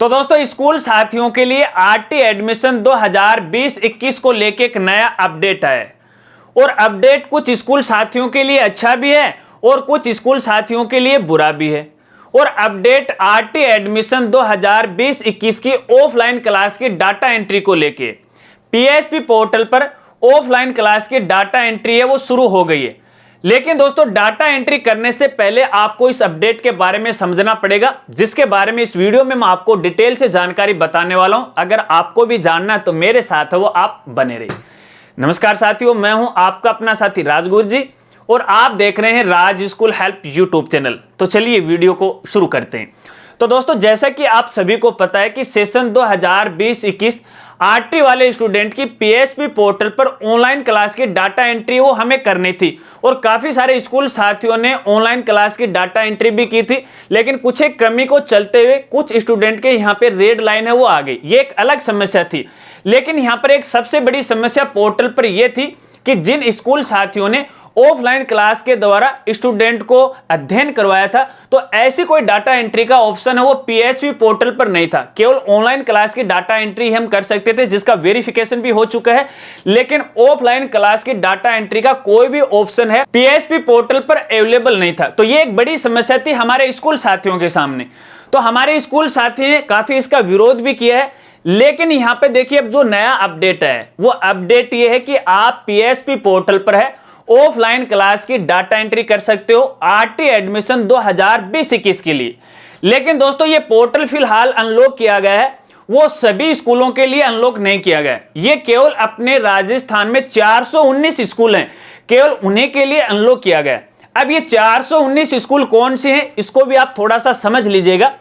तो दोस्तों स्कूल साथियों के लिए आरटी एडमिशन 2020-21 को लेके एक नया अपडेट है और अपडेट कुछ स्कूल साथियों के लिए अच्छा भी है और कुछ स्कूल साथियों के लिए बुरा भी है। और अपडेट आरटी एडमिशन 2020-21 की ऑफलाइन क्लास की डाटा एंट्री को लेके पीएसपी पोर्टल पर ऑफलाइन क्लास की डाटा एंट्री है वो शुरू हो गई है। लेकिन दोस्तों डाटा एंट्री करने से पहले आपको इस अपडेट के बारे में समझना पड़ेगा, जिसके बारे में इस वीडियो में मैं आपको डिटेल से जानकारी बताने वाला हूं। अगर आपको भी जानना है तो मेरे साथ है वो आप बने रहिए। नमस्कार साथियों, मैं हूं आपका अपना साथी राजगुरु जी और आप देख रहे हैं राज स्कूल हेल्प यूट्यूब चैनल। तो चलिए वीडियो को शुरू करते हैं। तो दोस्तों जैसा कि आप सभी को पता है कि सेशन 2020-21 आरटी वाले स्टूडेंट की पीएसपी पोर्टल पर ऑनलाइन क्लास की डाटा एंट्री वो हमें करनी थी और काफी सारे स्कूल साथियों ने ऑनलाइन क्लास की डाटा एंट्री भी की थी। लेकिन कुछ एक कमी को चलते हुए कुछ स्टूडेंट के यहाँ पे रेड लाइन है वो आ गई। ये एक अलग समस्या थी। लेकिन यहाँ पर एक सबसे बड़ी समस्या पोर्टल पर यह थी कि जिन स्कूल साथियों ने ऑफलाइन क्लास के द्वारा स्टूडेंट को अध्ययन करवाया था तो ऐसी कोई डाटा एंट्री का ऑप्शन है वो पीएसपी पोर्टल पर नहीं था। केवल ऑनलाइन क्लास की डाटा एंट्री हम कर सकते थे, जिसका वेरिफिकेशन भी हो चुका है। लेकिन ऑफलाइन क्लास की डाटा एंट्री का कोई भी ऑप्शन है पीएसपी पोर्टल पर अवेलेबल नहीं था। तो ये एक बड़ी समस्या थी हमारे स्कूल साथियों के सामने। तो हमारे स्कूल साथी ने काफी इसका विरोध भी किया है। लेकिन यहां पे देखिए अब जो नया अपडेट है वो अपडेट ये है कि आप पीएसपी पोर्टल पर है ऑफलाइन क्लास की डाटा एंट्री कर सकते हो आरटी एडमिशन 2020-21 के लिए। लेकिन दोस्तों ये पोर्टल फिलहाल अनलॉक किया गया है, वो सभी स्कूलों के लिए अनलॉक नहीं किया गया। ये केवल अपने राजस्थान में 419 स्कूल हैं, केवल उन्हीं के लिए अनलॉक किया गया। अब ये 419 स्कूल कौन से हैं इसको भी आप थोड़ा सा समझ लीजिएगा।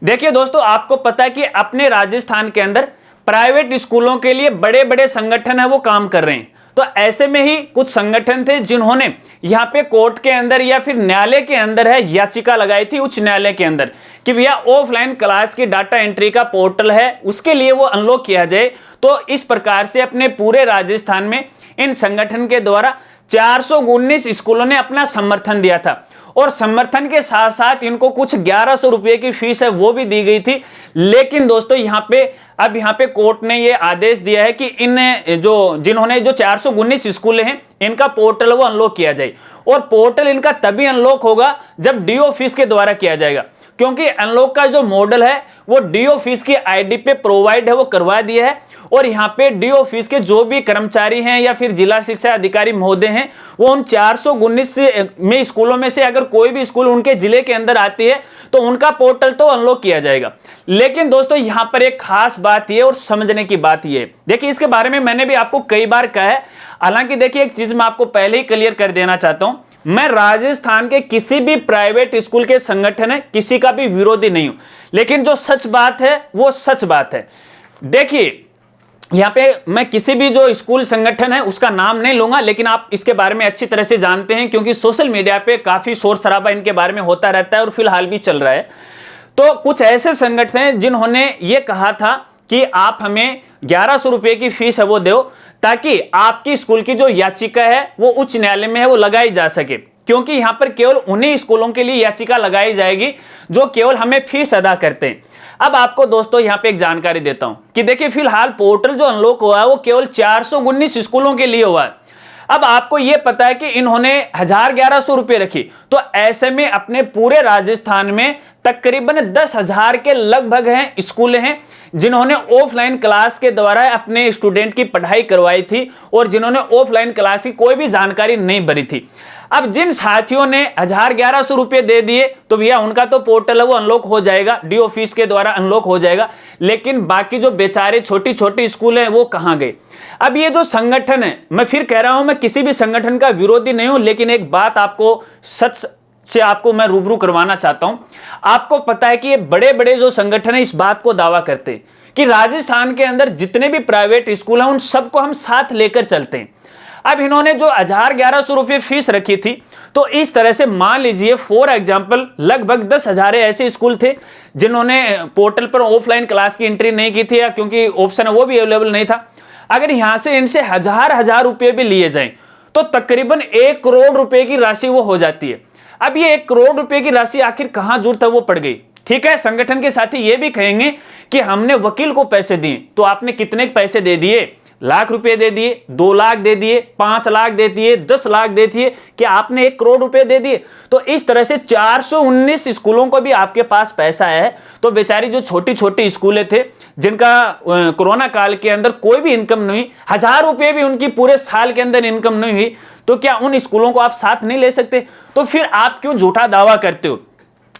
देखिए दोस्तों, आपको पता है कि अपने राजस्थान के अंदर प्राइवेट स्कूलों के लिए बड़े बड़े संगठन है वो काम कर रहे हैं। तो ऐसे में ही कुछ संगठन थे जिन्होंने यहाँ पे कोर्ट के अंदर या फिर न्यायालय के अंदर है याचिका लगाई थी, उच्च न्यायालय के अंदर, कि भैया ऑफलाइन क्लास की डाटा एंट्री का पोर्टल है उसके लिए वो अनलॉक किया जाए। तो इस प्रकार से अपने पूरे राजस्थान में इन संगठन के द्वारा 419 स्कूलों ने अपना समर्थन दिया था और समर्थन के साथ साथ इनको कुछ 1100 रुपए की फीस है वो भी दी गई थी। लेकिन दोस्तों यहाँ पे कोर्ट ने ये आदेश दिया है कि जिन्होंने 419 स्कूल हैं इनका पोर्टल वो अनलॉक किया जाए। और पोर्टल इनका तभी अनलॉक होगा जब डी ऑफिस के द्वारा किया जाएगा, क्योंकि अनलॉक का जो मॉडल है वो डी ऑफिस की आईडी पे प्रोवाइड है वो करवा दिया है। और यहाँ पे डी ऑफिस के जो भी कर्मचारी हैं या फिर जिला शिक्षा अधिकारी महोदय हैं वो उन 419 में स्कूलों में से अगर कोई भी स्कूल उनके जिले के अंदर आती है तो उनका पोर्टल तो अनलॉक किया जाएगा। लेकिन दोस्तों यहाँ पर एक खास बात यह और समझने की बात यह, देखिए इसके बारे में मैंने भी आपको कई बार कहा है। हालांकि देखिए एक चीज मैं आपको पहले ही क्लियर कर देना चाहता हूं, मैं राजस्थान के किसी भी प्राइवेट स्कूल के संगठन है किसी का भी विरोधी नहीं हूं। लेकिन जो सच बात है वो सच बात है। देखिए यहां पे मैं किसी भी जो स्कूल संगठन है उसका नाम नहीं लूंगा, लेकिन आप इसके बारे में अच्छी तरह से जानते हैं क्योंकि सोशल मीडिया पे काफी शोर शराबा इनके बारे में होता रहता है और फिलहाल भी चल रहा है। तो कुछ ऐसे संगठन हैं जिन्होंने ये कहा था कि आप हमें 1100 रुपए की फीस है वो दो ताकि आपकी स्कूल की जो याचिका है वो उच्च न्यायालय में है वो लगाई जा सके, क्योंकि यहां पर केवल उन्हीं स्कूलों के लिए याचिका लगाई जाएगी जो केवल हमें फीस अदा करते हैं। अब आपको दोस्तों यहां पे एक जानकारी देता हूं कि देखिए फिलहाल पोर्टल जो अनलॉक हुआ है वो केवल 419 स्कूलों के लिए हुआ है। अब आपको यह पता है कि इन्होंने 1100 रुपए रखी, तो ऐसे में अपने पूरे राजस्थान में तकरीबन 10,000 के लगभग हैं स्कूल हैं जिन्होंने ऑफलाइन क्लास के द्वारा अपने स्टूडेंट की पढ़ाई करवाई थी और जिन्होंने ऑफलाइन क्लास की कोई भी जानकारी नहीं भरी थी। अब जिन साथियों ने 1100 रुपए दे दिए तो भैया उनका तो पोर्टल है वो अनलॉक हो जाएगा, डी ऑफिस के द्वारा अनलॉक हो जाएगा। लेकिन बाकी जो बेचारे छोटी छोटी स्कूल हैं वो कहां गए? अब ये जो संगठन है, मैं फिर कह रहा हूं मैं किसी भी संगठन का विरोधी नहीं हूं, लेकिन एक बात आपको सच से आपको मैं रूबरू करवाना चाहता हूं। आपको पता है कि ये बड़े बड़े जो संगठन है इस बात को दावा करते हैं कि राजस्थान के अंदर जितने भी प्राइवेट स्कूल हैं उन सबको हम साथ लेकर चलते हैं। अब इन्होंने जो 1100 रुपये फीस रखी थी, तो इस तरह से मान लीजिए फॉर एग्जाम्पल लगभग 10,000 ऐसे स्कूल थे जिन्होंने पोर्टल पर ऑफलाइन क्लास की एंट्री नहीं की थी या क्योंकि ऑप्शन वो भी अवेलेबल नहीं था। अगर यहां से इनसे हजार रुपये भी लिए जाएं तो तकरीबन 1 करोड़ रुपए की राशि वो हो जाती है। अब ये 1 करोड़ रुपए की राशि आखिर कहां जरूरत है वो पड़ गई। ठीक है, संगठन के साथी ये भी कहेंगे कि हमने वकील को पैसे दिए, तो आपने कितने पैसे दे दिए? लाख रुपए दे दिए, 2 लाख दे दिए, 5 लाख दे दिए, 10 लाख दे दिए, कि आपने 1 करोड़ रुपए दे दिए? तो इस तरह से 419 स्कूलों को भी आपके पास पैसा है। तो बेचारी जो छोटी छोटी स्कूलें थे, जिनका कोरोना काल के अंदर कोई भी इनकम नहीं, 1000 रुपए भी उनकी पूरे साल के अंदर इनकम नहीं हुई, तो क्या उन स्कूलों को आप साथ नहीं ले सकते? तो फिर आप क्यों झूठा दावा करते हो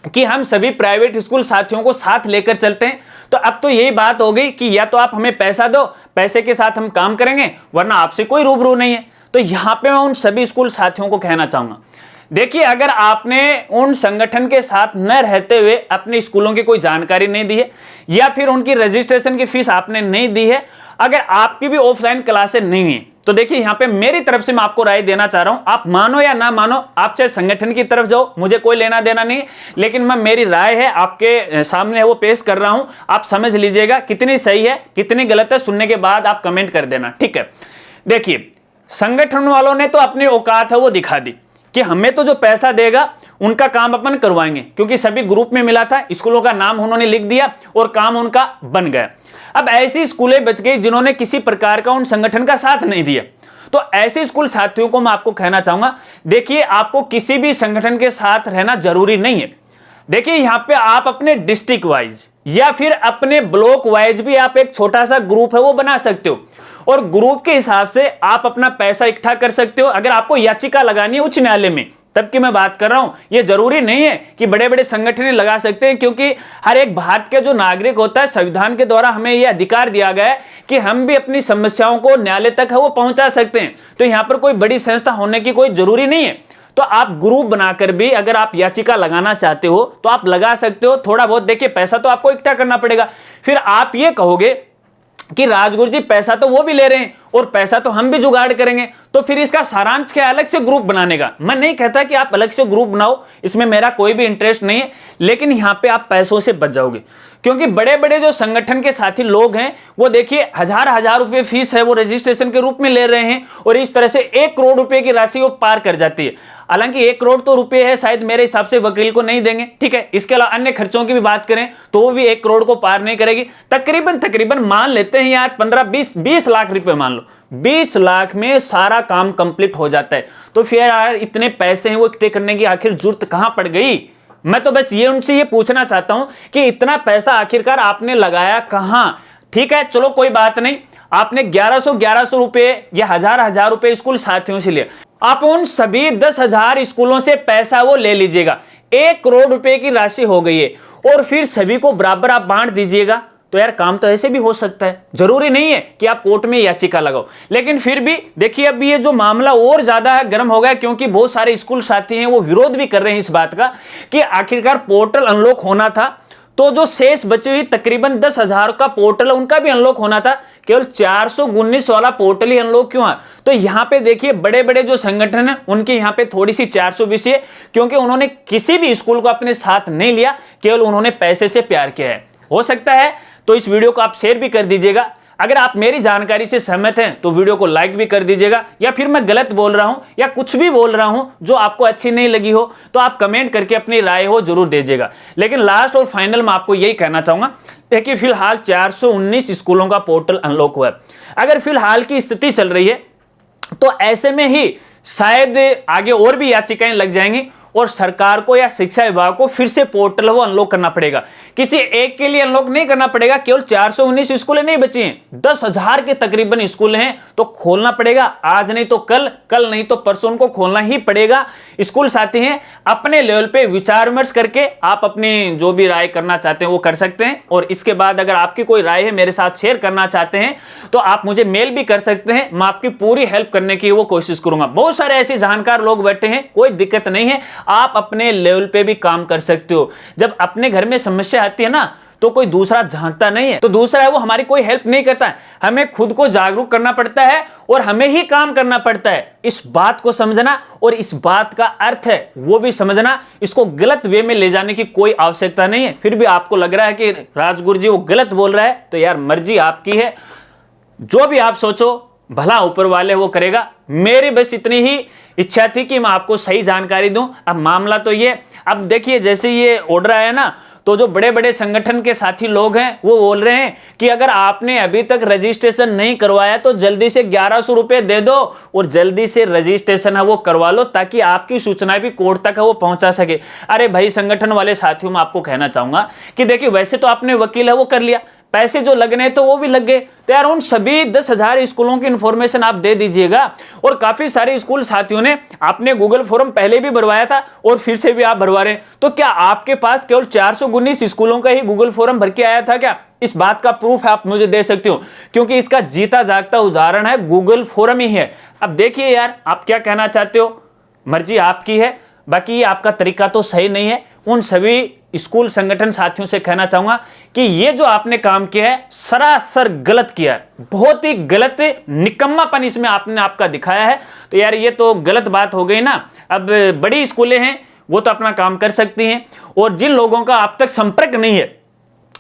कि हम सभी प्राइवेट स्कूल साथियों को साथ लेकर चलते हैं? तो अब तो यही बात हो गई कि या तो आप हमें पैसा दो, पैसे के साथ हम काम करेंगे, वरना आपसे कोई रूबरू नहीं है। तो यहां पे मैं उन सभी स्कूल साथियों को कहना चाहूंगा, देखिए, अगर आपने उन संगठन के साथ न रहते हुए अपने स्कूलों की कोई जानकारी नहीं दी है, या फिर उनकी रजिस्ट्रेशन की फीस आपने नहीं दी है, अगर आपकी भी ऑफलाइन क्लासें नहीं हुई, तो देखिए यहां पे मेरी तरफ से मैं आपको राय देना चाह रहा हूं, आप मानो या ना मानो, आप चाहे संगठन की तरफ जाओ, मुझे कोई लेना देना नहीं, लेकिन मैं मेरी राय है आपके सामने वो पेश कर रहा हूं, आप समझ लीजिएगा कितनी सही है कितनी गलत है, सुनने के बाद आप कमेंट कर देना, ठीक है? देखिए, संगठन वालों ने तो अपनी औकात है वो दिखा दी कि हमें तो जो पैसा देगा उनका काम अपन करवाएंगे, क्योंकि सभी ग्रुप में मिला था, स्कूलों का नाम उन्होंने लिख दिया और काम उनका बन गया। अब ऐसी स्कूलें बच गई जिन्होंने किसी प्रकार का उन संगठन का साथ नहीं दिया। तो ऐसे स्कूल साथियों को मैं आपको कहना चाहूंगा, देखिए, आपको किसी भी संगठन के साथ रहना जरूरी नहीं है। देखिए, यहां पे आप अपने डिस्ट्रिक्ट वाइज या फिर अपने ब्लॉक वाइज भी आप एक छोटा सा ग्रुप है वो बना सकते हो, और ग्रुप के हिसाब से आप अपना पैसा इकट्ठा कर सकते हो। अगर आपको याचिका लगानी है उच्च न्यायालय में, तब की मैं बात कर रहा हूं, यह जरूरी नहीं है कि बड़े बड़े संगठन लगा सकते हैं, क्योंकि हर एक भारत का जो नागरिक होता है, संविधान के द्वारा हमें यह अधिकार दिया गया है कि हम भी अपनी समस्याओं को न्यायालय तक है वो पहुंचा सकते हैं। तो यहां पर कोई बड़ी संस्था होने की कोई जरूरी नहीं है। तो आप ग्रुप बनाकर भी अगर आप याचिका लगाना चाहते हो तो आप लगा सकते हो। थोड़ा बहुत देखिए, पैसा तो आपको इकट्ठा करना पड़ेगा। फिर आप ये कहोगे कि राजगुरु जी पैसा तो वो भी ले रहे हैं और पैसा तो हम भी जुगाड़ करेंगे, तो फिर इसका सारांश क्या, अलग से ग्रुप बनाने का? मैं नहीं कहता कि आप अलग से ग्रुप बनाओ, इसमें मेरा कोई भी इंटरेस्ट नहीं है, लेकिन यहां पे आप पैसों से बच जाओगे, क्योंकि बड़े बड़े जो संगठन के साथी लोग हैं वो देखिए 1000 रुपए फीस है वो रजिस्ट्रेशन के रूप में ले रहे हैं, और इस तरह से 1 करोड़ रुपए की राशि वो पार कर जाती है। हालांकि 1 करोड़ तो रुपए है, शायद मेरे हिसाब से वकील को नहीं देंगे, ठीक है? इसके अलावा अन्य खर्चों की भी बात करें तो वो भी 1 करोड़ को पार नहीं करेगी। तकरीबन मान लेते हैं यार 15-20 लाख रुपए मान लो, 20 लाख में सारा काम कंप्लीट हो जाता है। तो फिर यार इतने पैसे हैं वो इकट्ठे करने की आखिर जरूरत कहां पड़ गई? मैं तो बस ये उनसे ये पूछना चाहता हूं कि इतना पैसा आखिरकार आपने लगाया कहां? ठीक है, चलो कोई बात नहीं, आपने 1100 रुपए या 1000 रुपए स्कूल साथियों से लिया, आप उन सभी 10,000 स्कूलों से पैसा वो ले लीजिएगा, 1 करोड़ रुपए की राशि हो गई है, और फिर सभी को बराबर आप बांट दीजिएगा। तो यार काम तो ऐसे भी हो सकता है, जरूरी नहीं है कि आप कोर्ट में याचिका लगाओ। लेकिन फिर भी देखिए, अब ये जो मामला और ज्यादा गर्म हो गया, क्योंकि बहुत सारे स्कूल साथी हैं वो विरोध भी कर रहे हैं इस बात का कि आखिरकार पोर्टल अनलॉक होना था, तो जो शेष बची हुई तकरीबन 10,000 का पोर्टल है उनका भी अनलॉक होना था, केवल 419 वाला पोर्टल ही अनलॉक क्यों है? तो यहां पे देखिए, बड़े बड़े जो संगठन है उनके यहां पे थोड़ी सी 420 है, क्योंकि उन्होंने किसी भी स्कूल को अपने साथ नहीं लिया, केवल उन्होंने पैसे से प्यार किया है। हो सकता है तो इस वीडियो को आप शेयर भी कर दीजिएगा। अगर आप मेरी जानकारी से सहमत हैं तो वीडियो को लाइक भी कर दीजिएगा, या फिर मैं गलत बोल रहा हूं या कुछ भी बोल रहा हूं जो आपको अच्छी नहीं लगी हो तो आप कमेंट करके अपनी राय हो जरूर दीजिएगा। लेकिन लास्ट और फाइनल में आपको यही कहना चाहूंगा, देखिए फिलहाल 419 स्कूलों का पोर्टल अनलॉक हुआ है। अगर फिलहाल की स्थिति चल रही है तो ऐसे में ही शायद आगे और भी याचिकाएं लग जाएंगी, और सरकार को या शिक्षा विभाग को फिर से पोर्टल वो अनलॉक करना पड़ेगा। किसी एक के लिए अनलॉक नहीं करना पड़ेगा, केवल 419 स्कूलें नहीं बची हैं, 10,000 के तकरीबन स्कूल हैं, तो खोलना पड़ेगा। आज नहीं तो कल, कल नहीं तो परसों उनको खोलना ही पड़ेगा। स्कूल साथी हैं, अपने लेवल पे विचार विमर्श करके आप अपनी जो भी राय करना चाहते हैं वो कर सकते हैं, और इसके बाद अगर आपकी कोई राय है मेरे साथ शेयर करना चाहते हैं तो आप मुझे मेल भी कर सकते हैं, मैं आपकी पूरी हेल्प करने की वो कोशिश करूंगा। बहुत सारे ऐसे जानकार लोग बैठे हैं, कोई दिक्कत नहीं है, आप अपने लेवल पे भी काम कर सकते हो। जब अपने घर में समस्या आती है ना तो कोई दूसरा झांकता नहीं है, तो दूसरा है वो हमारी कोई हेल्प नहीं करता है। हमें खुद को जागरूक करना पड़ता है और हमें ही काम करना पड़ता है। इस बात को समझना और इस बात का अर्थ है वो भी समझना, इसको गलत वे में ले जाने की कोई आवश्यकता नहीं है। फिर भी आपको लग रहा है कि राजगुरु जी वो गलत बोल रहा है, तो यार मर्जी आपकी है, जो भी आप सोचो भला ऊपर वाले वो करेगा। मेरी बस इतनी ही इच्छा थी कि मैं आपको सही जानकारी दूं। अब मामला तो ये, अब देखिए जैसे ये ऑर्डर आया ना, तो जो बड़े बड़े संगठन के साथी लोग हैं वो बोल रहे हैं कि अगर आपने अभी तक रजिस्ट्रेशन नहीं करवाया तो जल्दी से 1100 रुपए दे दो और जल्दी से रजिस्ट्रेशन है वो करवा लो, ताकि आपकी सूचना भी कोर्ट तक है वो पहुंचा सके। अरे भाई संगठन वाले साथियों, मैं आपको कहना चाहूंगा कि देखिए वैसे तो आपने वकील है वो कर लिया, पैसे जो लगने तो वो भी लग गए, तो यार उन सभी 10,000 स्कूलों की इंफॉर्मेशन आप दे दीजिएगा। और काफी सारे स्कूल साथियों ने आपने गूगल फॉर्म पहले भी भरवाया था और फिर से भी आप भरवा रहे हैं, तो क्या आपके पास केवल 419 स्कूलों का ही गूगल फॉर्म भर के आया था क्या? इस बात का प्रूफ है आप मुझे दे सकते हो, क्योंकि इसका जीता जागता उदाहरण है गूगल फॉर्म ही है। अब देखिए यार आप क्या कहना चाहते हो, मर्जी आपकी है, बाकी आपका तरीका तो सही नहीं है। उन सभी स्कूल संगठन साथियों से कहना चाहूंगा कि ये जो आपने काम किया है सरासर गलत किया है, बहुत ही गलत निकम्मापन इसमें आपने आपका दिखाया है। तो यार ये तो गलत बात हो गई ना। अब बड़ी स्कूलें हैं वो तो अपना काम कर सकती हैं, और जिन लोगों का आप तक संपर्क नहीं है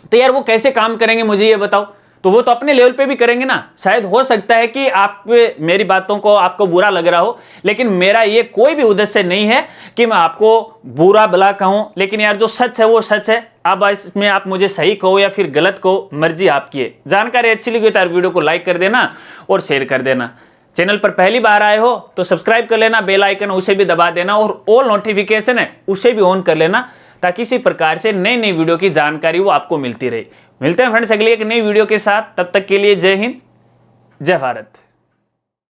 तो यार वो कैसे काम करेंगे मुझे ये बताओ। तो वो तो अपने लेवल पे भी करेंगे ना। शायद हो सकता है कि आप मेरी बातों को आपको बुरा लग रहा हो, लेकिन मेरा ये कोई भी उद्देश्य नहीं है कि मैं आपको बुरा भला कहूं, लेकिन यार जो सच है वो सच है। अब इसमें आप मुझे सही कहो या फिर गलत कहो, मर्जी आपकी है। जानकारी अच्छी लगी तो यार वीडियो को लाइक कर देना और शेयर कर देना। चैनल पर पहली बार आए हो तो सब्सक्राइब कर लेना, बेल आइकन उसे भी दबा देना, और ऑल नोटिफिकेशन है उसे भी ऑन कर लेना, ताकि इसी प्रकार से नई नई वीडियो की जानकारी वो आपको मिलती रहे। मिलते हैं फ्रेंड्स अगली एक नई वीडियो के साथ, तब तक के लिए जय हिंद, जय भारत।